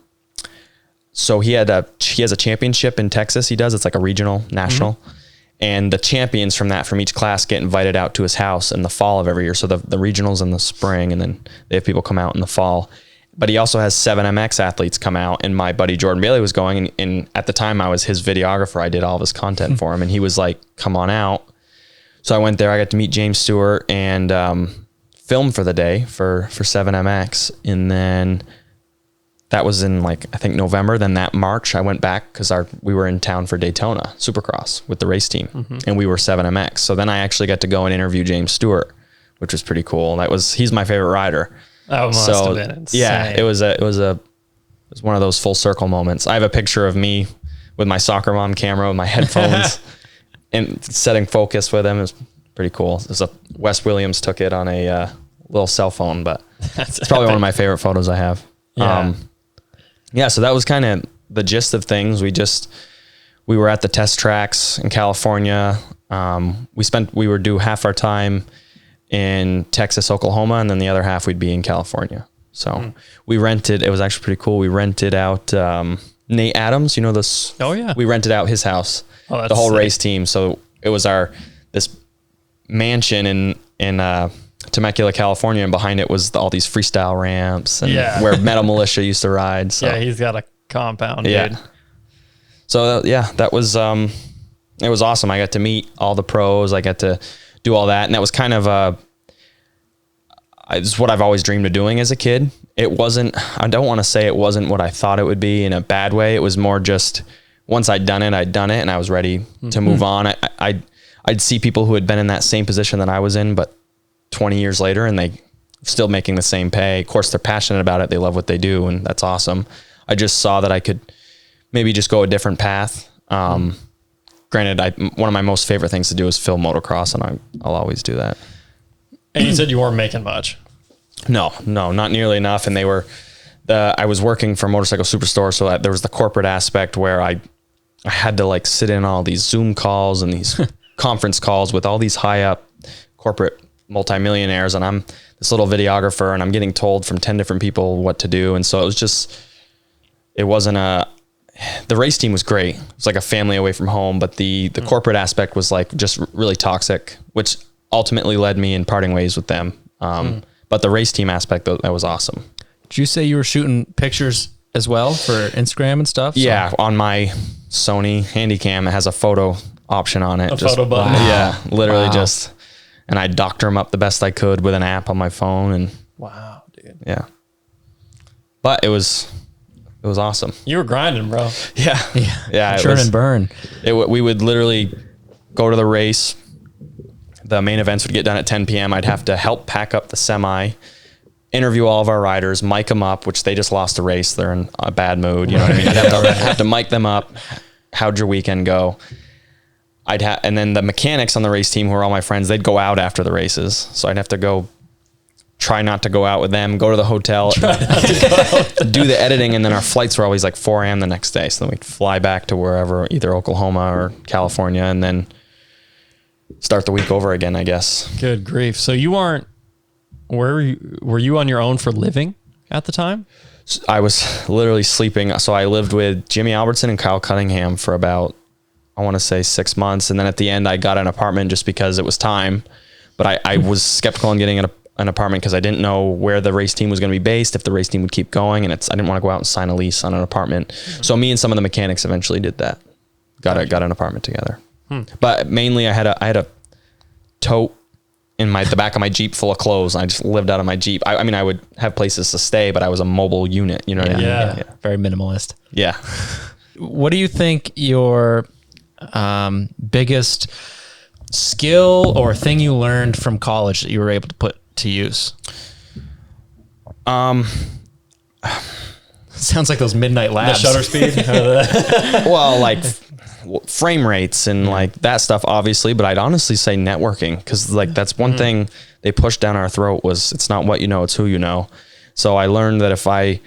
so he has a championship in Texas. It's like a regional, national. Mm-hmm. And the champions from each class get invited out to his house in the fall of every year. So the regionals in the spring, and then they have people come out in the fall. But he also has 7MX athletes come out, and my buddy Jordan Bailey was going, and at the time I was his videographer. I did all of his content for him, and he was like, come on out. So I went there. I got to meet James Stewart and film for the day for 7MX. And then that was in I think November. Then that March I went back because we were in town for Daytona Supercross with the race team, and we were 7MX. So then I actually got to go and interview James Stewart, which was pretty cool. He's my favorite rider. That must have been insane. Yeah, it was one of those full circle moments. I have a picture of me with my soccer mom camera with my headphones and setting focus with him. It was pretty cool. Wes Williams took it on a little cell phone, but it's probably one of my favorite photos I have. Yeah. So that was kind of the gist of things. We were at the test tracks in California. We would do half our time in Texas, Oklahoma, and then the other half we'd be in California. So we rented, it was actually pretty cool. We rented out Nate Adams, you know this? Oh yeah. We rented out his house, the whole race team. So it was this mansion in Temecula, California, and behind it was all these freestyle ramps and where Metal Militia used to ride. So yeah, he's got a compound, dude. So that was it was awesome. I got to meet all the pros. I got to do all that, and that was kind of it's what I've always dreamed of doing as a kid. It wasn't. I don't want to say it wasn't what I thought it would be in a bad way. It was more just once I'd done it, and I was ready to move on. I'd see people who had been in that same position that I was in, but 20 years later, and they still making the same pay. Of course, they're passionate about it. They love what they do, and that's awesome. I just saw that I could maybe just go a different path. Granted, one of my most favorite things to do is film motocross, and I'll always do that. And you said you weren't making much. No, not nearly enough. And I was working for Motorcycle Superstore, so there was the corporate aspect where I had to sit in all these Zoom calls and these conference calls with all these high up corporate multimillionaires, and I'm this little videographer, and I'm getting told from 10 different people what to do. And so the race team was great. It was like a family away from home, but the corporate aspect was just really toxic, which ultimately led me in parting ways with them. But the race team aspect, that was awesome. Did you say you were shooting pictures as well for Instagram and stuff? Yeah, on my Sony Handycam, it has a photo option on it. Photo button. Wow. Yeah, literally and I doctor them up the best I could with an app on my phone. And wow, dude. Yeah. But it was It was awesome. You were grinding, bro. Yeah. Yeah. Churn and burn. We would literally go to the race. The main events would get done at 10 p.m. I'd have to help pack up the semi, interview all of our riders, mic them up, which they just lost a race. They're in a bad mood. You know what I mean? I'd have to mic them up. How'd your weekend go? And then the mechanics on the race team, who are all my friends, they'd go out after the races. So I'd have to go try not to go out with them, go to the hotel, do the editing. And then our flights were always like 4 a.m. the next day. So then we'd fly back to wherever, either Oklahoma or California, and then start the week over again, I guess. Good grief. So you aren't, were you on your own for living at the time? I was literally sleeping. So I lived with Jimmy Albertson and Kyle Cunningham for about, I want to say 6 months. And then at the end, I got an apartment just because it was time. But I was skeptical on getting an apartment because I didn't know where the race team was going to be based, if the race team would keep going. And I didn't want to go out and sign a lease on an apartment. So me and some of the mechanics eventually did that. Got an apartment together. But mainly I had a tote in the back of my Jeep full of clothes. I just lived out of my Jeep. I mean, I would have places to stay, but I was a mobile unit. You know what I mean? Yeah. Very minimalist. Yeah. What do you think your biggest skill or thing you learned from college that you were able to put to use? Sounds like those midnight labs. The shutter speed? Well, like frame rates and like that stuff, obviously, but I'd honestly say networking, because like that's one thing they pushed down our throat was it's not what you know, it's who you know. So I learned that if I'd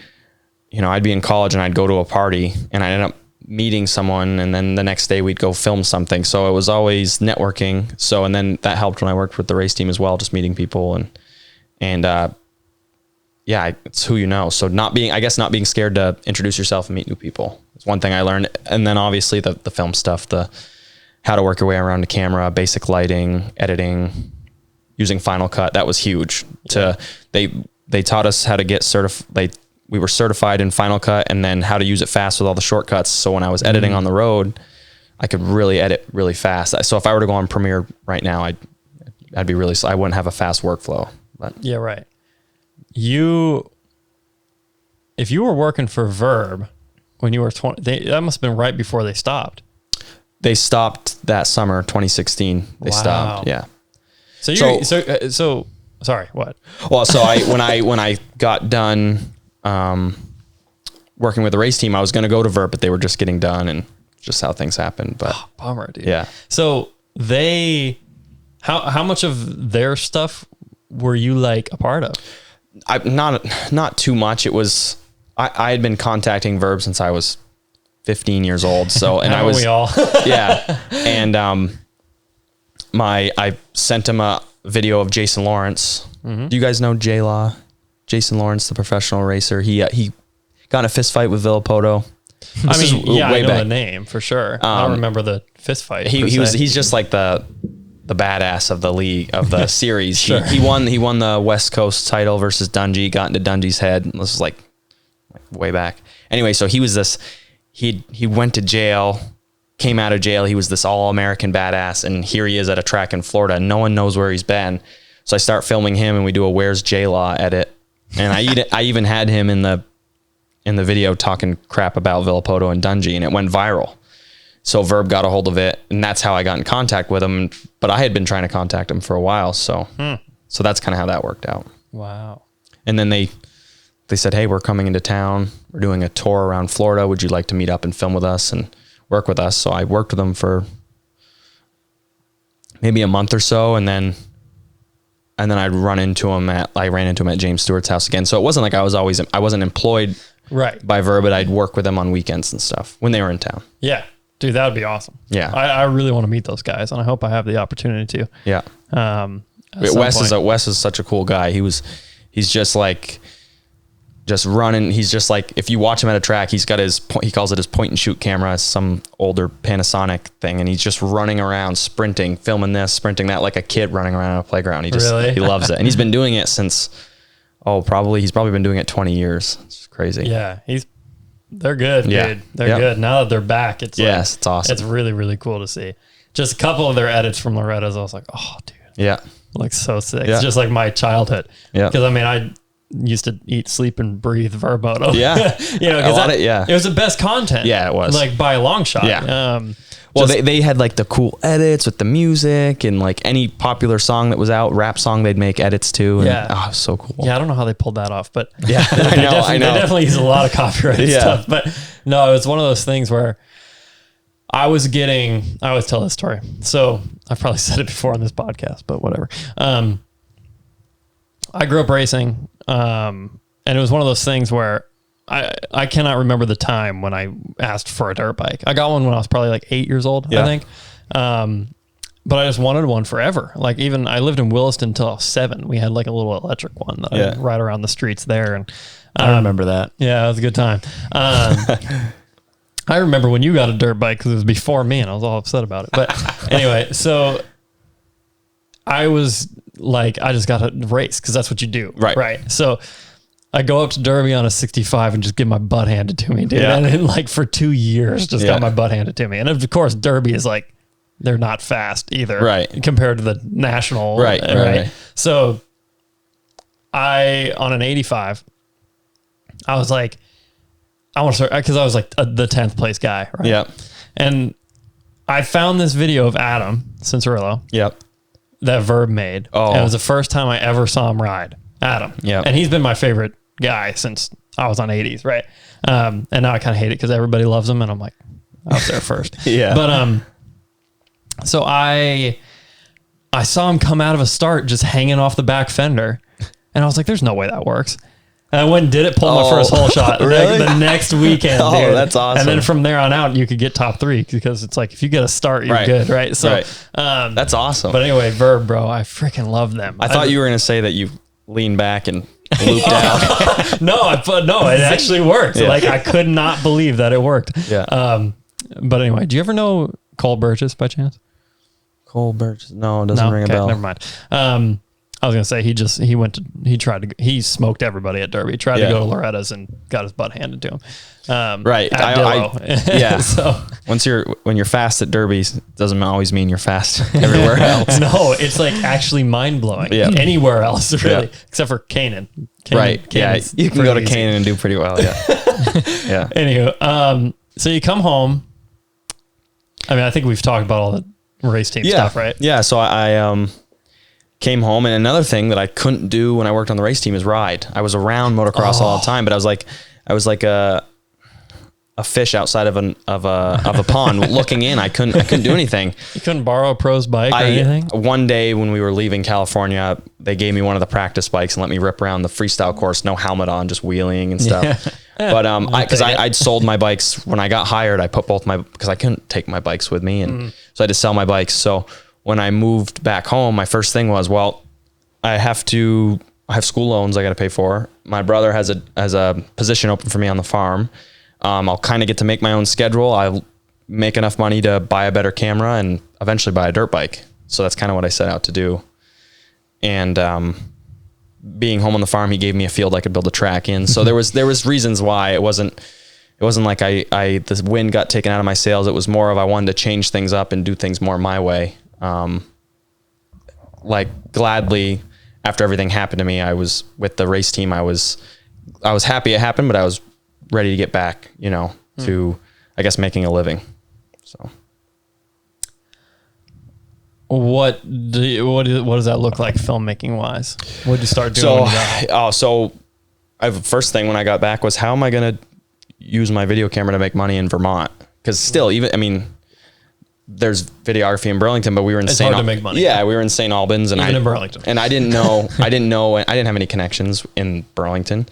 be in college and I'd go to a party and I'd end up meeting someone, and then the next day we'd go film something. So it was always networking. So, and then that helped when I worked with the race team as well, just meeting people and yeah, it's who you know. So not being scared to introduce yourself and meet new people. It's one thing I learned. And then obviously the film stuff, how to work your way around the camera, basic lighting, editing, using Final Cut. That was huge. They taught us how to get certified. We were certified in Final Cut, and then how to use it fast with all the shortcuts. So when I was editing on the road, I could really edit really fast. So if I were to go on Premiere right now, I wouldn't have a fast workflow. But yeah, right. If you were working for Verb when you were 20, that must have been right before they stopped. They stopped that summer, 2016. They stopped. Yeah. So sorry, what? Well, so when I got done working with the race team, I was going to go to Verb, but they were just getting done, and just how things happened. But bummer, dude. Yeah. So how much of their stuff were you like a part of? Not too much. It was, I had been contacting Verb since I was 15 years old. So, and we all, yeah. And, I sent him a video of Jason Lawrence. Do you guys know J-Law? Jason Lawrence, the professional racer. He got in a fist fight with Villapoto. I know the name for sure. I don't remember the fist fight. He's just like the badass of the league, of the series. Sure. He won the West Coast title versus Dungey, got into Dungey's head. This is like way back. Anyway, so he was he went to jail, came out of jail. He was this all-American badass, and here he is at a track in Florida. No one knows where he's been. So I start filming him, and we do a "Where's J-Law" edit. And I even had him in the video talking crap about Villapoto and Dungey, and it went viral. So Verb got a hold of it, and that's how I got in contact with him. But I had been trying to contact him for a while, so that's kind of how that worked out. Wow. And then they said, "Hey, we're coming into town. We're doing a tour around Florida. Would you like to meet up and film with us and work with us?" So I worked with them for maybe a month or so, and then I ran into him at James Stewart's house again. So it wasn't like I wasn't employed by Verb, but I'd work with them on weekends and stuff when they were in town. Yeah. Dude, that would be awesome. Yeah. I really want to meet those guys, and I hope I have the opportunity to. Yeah. Wes is such a cool guy. He's just running. He's just like, if you watch him at a track, he's got he calls it his point and shoot camera. It's some older Panasonic thing. And he's just running around, sprinting, filming this, sprinting that, like a kid running around on a playground. He loves it. And he's been doing it since, he's probably been doing it 20 years. It's crazy. Yeah. They're good, yeah. dude. They're good. Now that they're back, it's awesome. It's really, really cool to see. Just a couple of their edits from Loretta's, I was like, oh, dude. Yeah. Like so sick. Yeah. It's just like my childhood. Yeah. Because I mean, used to eat, sleep, and breathe Verb Moto. Yeah. You know, A lot of- it was the best content. Yeah, it was. like by a long shot. Yeah. Well, they had like the cool edits with the music and like any popular song that was out, rap song, they'd make edits to. And, Yeah. Oh, it was so cool. Yeah, I don't know how they pulled that off, but Yeah, I know. They definitely use a lot of copyright Yeah. stuff. But no, it's one of those things where I always tell this story. So I've probably said it before on this podcast, but whatever. I grew up racing, and it was one of those things where I cannot remember the time when I asked for a dirt bike. I got one when I was probably like 8 years old, I think. But I just wanted one forever. Like even I lived in Williston until I was 7. We had like a little electric one that I'd ride around the streets there. And I remember that. yeah, it was a good time. I remember when you got a dirt bike because it was before me and I was all upset about it. But anyway, so I was like, I just got to race because that's what you do. Right. So I go up to Derby on a 65 and just get my butt handed to me, dude. Yeah. And then like for 2 years, just got my butt handed to me. And of course, Derby is like, they're not fast either. Right. Compared to the national. Right. So on an 85, I was like, I want to start, because I was like the 10th place guy. Right. Yep. And I found this video of Adam Cincerillo Yep. that Verb made. Oh. And it was the first time I ever saw him ride. Adam. Yep. And he's been my favorite guy since I was on 80s, right? And now I kind of hate it because everybody loves him, and I'm like, I was there first. Yeah. But so I saw him come out of a start just hanging off the back fender, and I was like, there's no way that works. And I went and did it, pulled my first hole shot Really? the next weekend. Oh, dude. that's awesome. And then from there on out, you could get top 3 because it's like if you get a start, you're good, right? So that's awesome. But anyway, Verb, bro, I freaking love them. I thought you were going to say that you leaned back and looped out. No, it actually worked. Yeah. Like I could not believe that it worked. Yeah. But anyway, do you ever know Cole Burgess by chance? Cole Birch. No, it doesn't ring a bell. Never mind. I was gonna say he smoked everybody at Derby. Tried to go to Loretta's and got his butt handed to him. Right. At Dillo. Yeah. So when you're fast at derbies, doesn't always mean you're fast everywhere else. no, it's like actually mind blowing. Yeah. Anywhere else really, Yeah. except for Canaan. Right. Yeah. Canaan's You can go to pretty easy. Canaan and do pretty well. Yeah. Yeah. Anywho, so you come home. I mean, I think we've talked about all the race team stuff, right? Yeah. So I came home, and another thing that I couldn't do when I worked on the race team is ride. I was around motocross all the time, but I was like a fish outside of a pond looking in. I couldn't do anything. You couldn't borrow a pro's bike or anything? One day when we were leaving California, they gave me one of the practice bikes and let me rip around the freestyle course, no helmet on, just wheeling and stuff. Yeah. But because I'd sold my bikes when I got hired, I put because I couldn't take my bikes with me, and so I had to sell my bikes. So when I moved back home, my first thing was, well, I have school loans I got to pay for. My brother has a position open for me on the farm. I'll kind of get to make my own schedule. I'll make enough money to buy a better camera and eventually buy a dirt bike. So that's kind of what I set out to do. And being home on the farm, he gave me a field I could build a track in. So there was reasons why it wasn't like the wind got taken out of my sails. It was more of I wanted to change things up and do things more my way. Like gladly after everything happened to me, I was with the race team. I was happy it happened, but I was ready to get back, to, I guess, making a living. So what does that look like filmmaking wise? What did you start doing? First thing when I got back was, how am I going to use my video camera to make money in Vermont? Because still, there's videography in Burlington, but we were in It's hard to make money. Yeah, we were in St. Albans, and Even in Burlington. and I didn't know, I didn't have any connections in Burlington,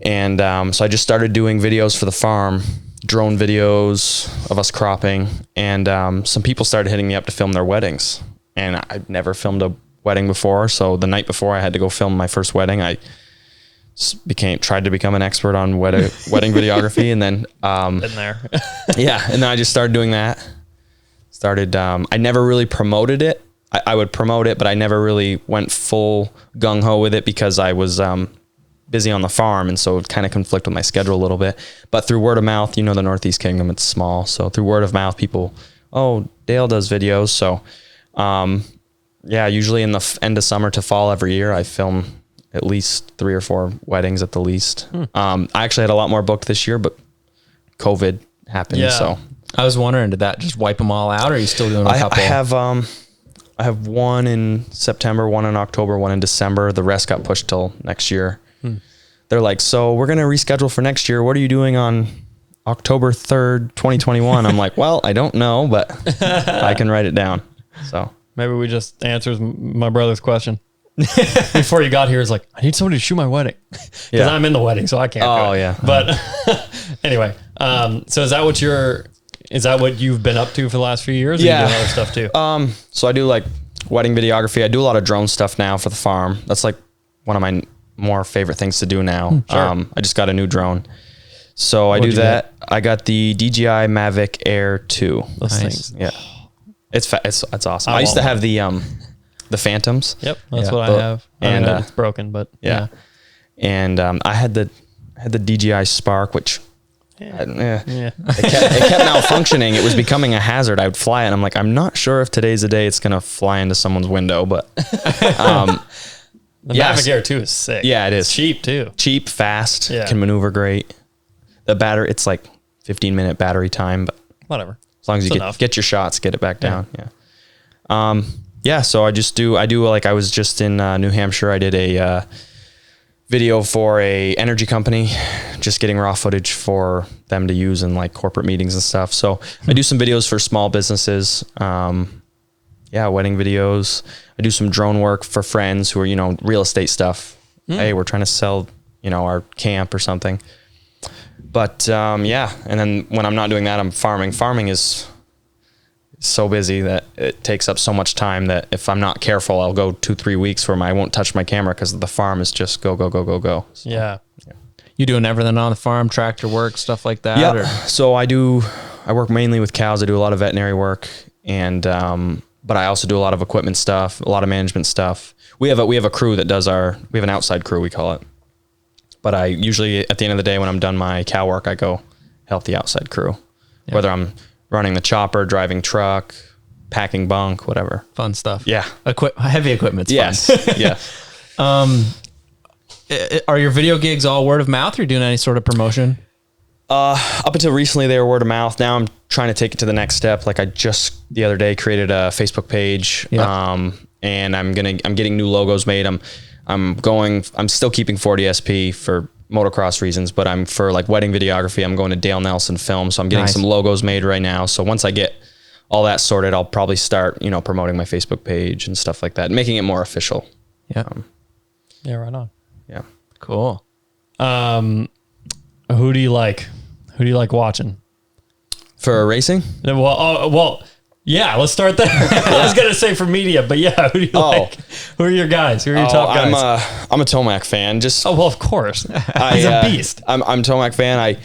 and so I just started doing videos for the farm, drone videos of us cropping, and some people started hitting me up to film their weddings, and I'd never filmed a wedding before, so the night before I had to go film my first wedding, I tried to become an expert on wedding videography, and then Been there. yeah, and then I just started doing that. I never really promoted it. I would promote it, but I never really went full gung-ho with it because I was busy on the farm, and so it kind of conflict with my schedule a little bit. But through word of mouth, the Northeast Kingdom, it's small. So through word of mouth, people, Dale does videos. So usually in the end of summer to fall every year, I film at least 3 or 4 weddings at the least. I actually had a lot more booked this year, but COVID happened. Yeah. So I was wondering, did that just wipe them all out, or are you still doing a I couple? I have one in September, one in October, one in December. The rest got pushed till next year. They're like, so we're going to reschedule for next year. What are you doing on October 3rd, 2021? I'm like, well, I don't know, but I can write it down. So Maybe we just answers my brother's question. Before you got here, it's like, I need somebody to shoot my wedding. Because Yeah. I'm in the wedding, so I can't Oh, do it. yeah. But anyway, so is that what you've been up to for the last few years? Or Yeah. you doing other stuff too? So I do like wedding videography. I do a lot of drone stuff now for the farm. That's like one of my more favorite things to do now. Sure. I just got a new drone. So I What'd do you that. I got the DJI Mavic Air 2. Those Nice. things. Yeah. It's awesome. I I used to want have the Phantoms. Yep, that's Yeah. what I have. And, I mean, it's broken, but Yeah. And I had the DJI Spark, which yeah. it kept malfunctioning. It was becoming a hazard. I would fly it, and I'm like, I'm not sure if today's the day it's gonna fly into someone's window, but The Yes. Mavic Air 2 is sick. Yeah, it is. It's cheap too. cheap, fast, Yeah. can maneuver great. The battery, it's like 15-minute battery time, but Whatever. as long as you It's enough. get your shots, get it back down. Yeah. So I do like, I was just in New Hampshire. I did a video for a energy company, just getting raw footage for them to use in like corporate meetings and stuff. So I do some videos for small businesses. Wedding videos. I do some drone work for friends who are, real estate stuff. Hey, we're trying to sell, our camp or something. But and then when I'm not doing that, I'm farming. Farming is so busy that it takes up so much time that if I'm not careful, I'll go 2-3 weeks where I won't touch my camera because the farm is just go, go, go, go, go. So, Yeah. You doing everything on the farm, tractor work, stuff like that? yeah. Or? So I work mainly with cows. I do a lot of veterinary work, and but I also do a lot of equipment stuff, a lot of management stuff. We have a crew that does we have an outside crew, we call it. But I usually, at the end of the day, when I'm done my cow work, I go help the outside crew, whether I'm running the chopper, driving truck, packing bunk, whatever. Fun stuff. Yeah. Heavy equipment's Yes. fun. Yeah. Are your video gigs all word of mouth, or are you doing any sort of promotion? Up until recently, they were word of mouth. Now I'm trying to take it to the next step. Like I just the other day created a Facebook page, and I'm getting new logos made. I'm still keeping 40 SP for motocross reasons, but I'm for like wedding videography. I'm going to Dale Nelson Film, so I'm getting Nice. some logos made right now. So once I get all that sorted, I'll probably start, promoting my Facebook page and stuff like that, making it more official. Yeah. Yeah, right on. Yeah. Cool. Who do you like? Who do you like watching? For racing? Well, yeah, let's start there. I was gonna say for media, but yeah, who do you like? Who are your guys? Who are your top guys? I'm a Tomac fan. Just Oh well, of course. He's a beast. I'm Tomac fan.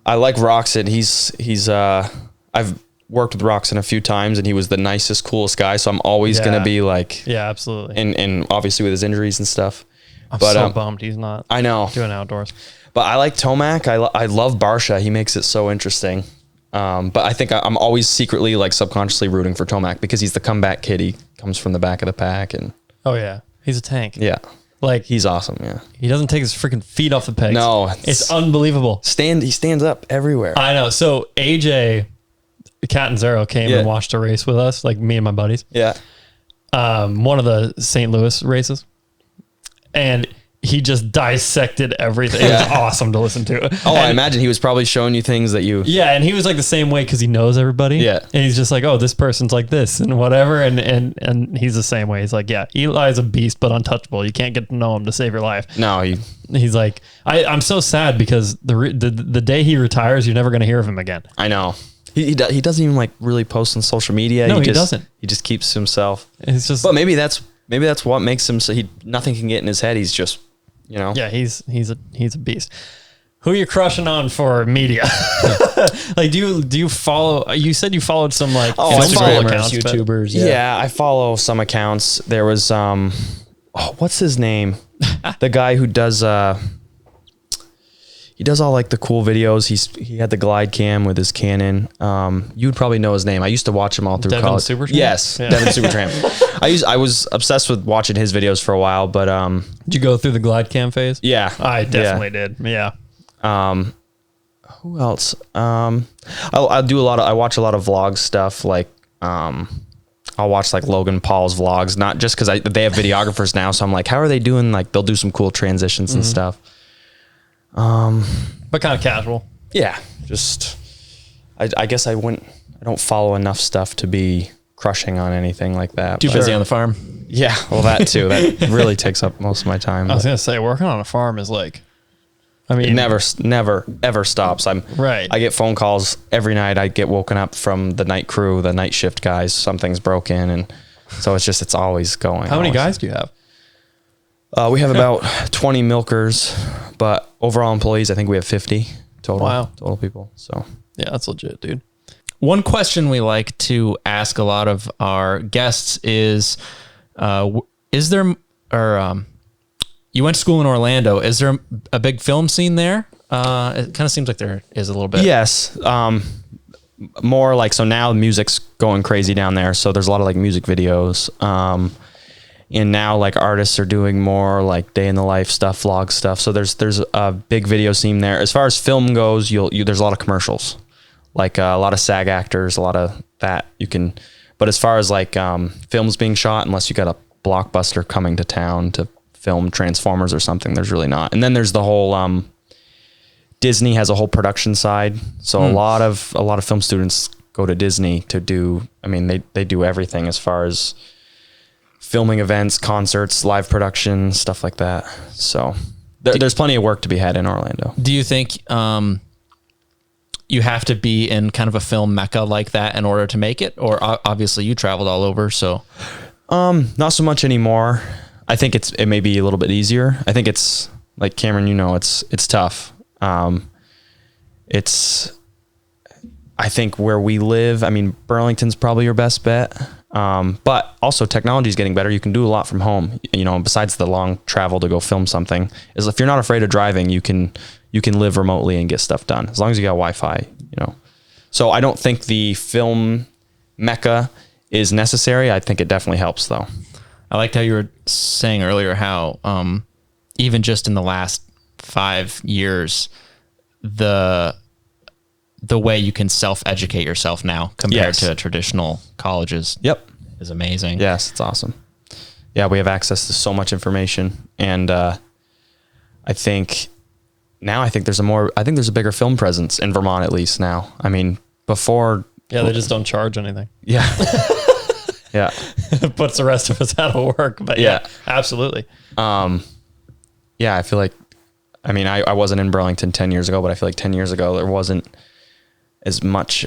I like Roxon. He's I've worked with Roxon a few times, and he was the nicest, coolest guy. So I'm always gonna be like, Yeah, absolutely. and obviously with his injuries and stuff. I'm so bummed he's not I know. doing outdoors. But I like Tomac. I love Barsha. He makes it so interesting. But I think I'm always secretly, like, subconsciously rooting for Tomac because he's the comeback kid. He comes from the back of the pack, and Oh yeah, he's a tank. yeah, Like he's awesome. Yeah, he doesn't take his freaking feet off the pegs. No, it's unbelievable. he stands up everywhere. I know. So AJ, Catanzaro came and watched a race with us, like me and my buddies. Yeah, One of the St. Louis races, and he just dissected everything. It was awesome to listen to. Oh, I And- imagine he was probably showing you things that you. Yeah, and he was like the same way because he knows everybody. Yeah. And he's just like, oh, this person's like this and whatever. And he's the same way. He's like, yeah, Eli's a beast, but untouchable. You can't get to know him to save your life. No, He's like, I'm so sad because the day he retires, you're never going to hear of him again. I know. He doesn't even like really post on social media. No, he doesn't. He just keeps to himself. It's just, But maybe that's what makes him so nothing can get in his head. He's just, yeah, he's a beast. Who are you crushing on for media? Like, do you follow? You said you followed some like I follow accounts, but- YouTubers. Yeah, I follow some accounts. There was what's his name? The guy who does he does all like the cool videos. He had the glide cam with his Canon. You'd probably know his name. I used to watch him all through Devin college. Supertramp? Yes, Yeah. Devin Supertramp. I was obsessed with watching his videos for a while, but Did you go through the glide cam phase? yeah, I definitely did. Yeah. Who else? I do a lot of. I watch a lot of vlog stuff. Like, I'll watch like Logan Paul's vlogs, not just because they have videographers now. So I'm like, how are they doing? Like, they'll do some cool transitions and stuff. But kind of casual. Yeah, just. I guess I don't follow enough stuff to be crushing on anything like that. Too but- busy on the farm. Yeah, well, that too. That really takes up most of my time. I was going to say, working on a farm is like, I mean, It never, ever stops. Right. I get phone calls every night. I get woken up from the night crew, the night shift guys. Something's broken, and so it's always going. how many always. guys do you have? We have about 20 milkers, but overall employees, I think we have 50 total. Wow. Total people. So Yeah, that's legit, dude. One question we like to ask a lot of our guests is there, or you went to school in Orlando. Is there a big film scene there? It kind of seems like there is a little bit. yes, more like, so now music's going crazy down there. So there's a lot of like music videos. And now like artists are doing more like day in the life stuff, vlog stuff. So there's a big video scene there. As far as film goes, there's a lot of commercials, like a lot of SAG actors, a lot of that you can. But as far as like films being shot, unless you got a blockbuster coming to town to film Transformers or something, there's really not. And then there's the whole Disney has a whole production side. So a lot of film students go to Disney to do. I mean, they do everything as far as filming events, concerts, live production, stuff like that. So there's plenty of work to be had in Orlando. Do you think you have to be in kind of a film mecca like that in order to make it? Or obviously you traveled all over, so. Not so much anymore. I think it may be a little bit easier. I think it's like Cameron, it's tough. I think where we live, I mean, Burlington's probably your best bet. But also technology is getting better. You can do a lot from home, besides the long travel to go film something. Is if you're not afraid of driving, you can live remotely and get stuff done as long as you got Wi-Fi, So I don't think the film mecca is necessary. I think it definitely helps though. I liked how you were saying earlier how even just in the last 5 years, the way you can self-educate yourself now compared to traditional colleges is amazing. Yes, it's awesome. Yeah, we have access to so much information, and I think there's a bigger film presence in Vermont, at least now. I mean, before. Yeah, they just don't charge anything. Yeah. Yeah. Puts the rest of us out of work. But yeah, absolutely. Yeah, I feel like, I mean, I wasn't in Burlington 10 years ago, but I feel like 10 years ago there wasn't as much,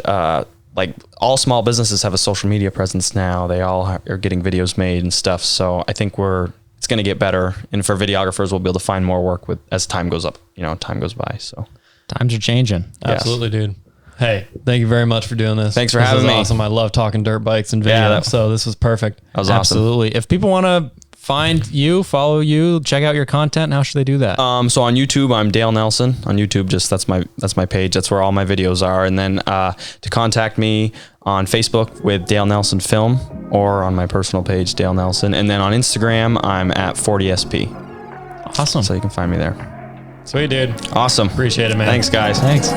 like all small businesses have a social media presence now. They all are getting videos made and stuff. So I think it's going to get better. And for videographers, we'll be able to find more work as time goes up, time goes by. So Times are changing. Absolutely, dude. Hey, thank you very much for doing this. Thanks for having me. Awesome. I love talking dirt bikes and video. So this was perfect. That was awesome. Absolutely. If people want to find you, follow you, check out your content, how should they do that? So on YouTube, I'm Dale Nelson. On YouTube, that's my page. That's where all my videos are. And then to contact me on Facebook with Dale Nelson Film, or on my personal page, Dale Nelson. And then on Instagram, I'm at 40SP. Awesome. So you can find me there. Sweet, dude. Awesome. Appreciate it, man. Thanks, guys. Thanks.